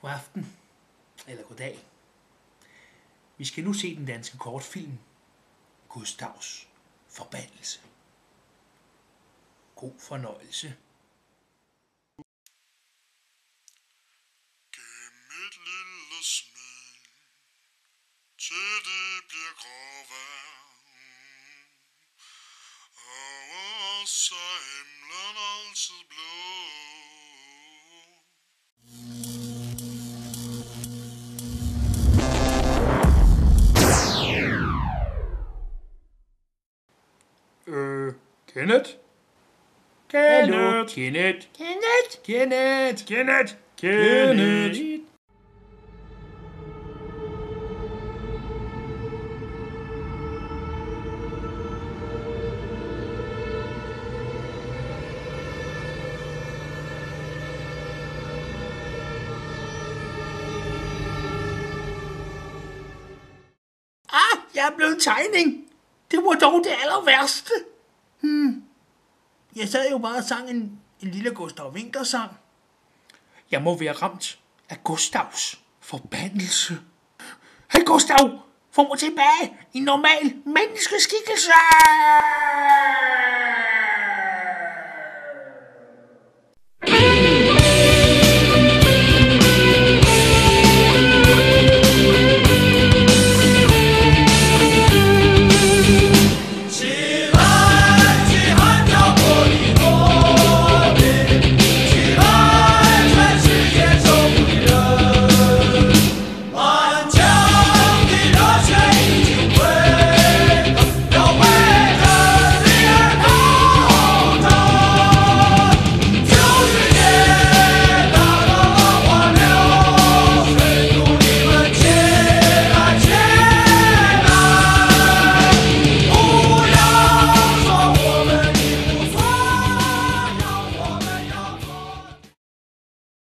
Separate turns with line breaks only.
God aften, eller goddag. Vi skal nu se den danske kortfilm Gustavs forbandelse. God fornøjelse.
Gennem et lille smil, til det bliver gråvejr, og så er himlen altid blå.
Kenneth? Hallo, Kenneth? Kenneth? Jeg er blevet tegning. Det var dog det aller værste. Jeg sad jo bare og sang en lille Gustav Winter-sang. Jeg må være ramt af Gustavs forbandelse. Hey Gustav, få mig tilbage i normal menneskeskikkelse!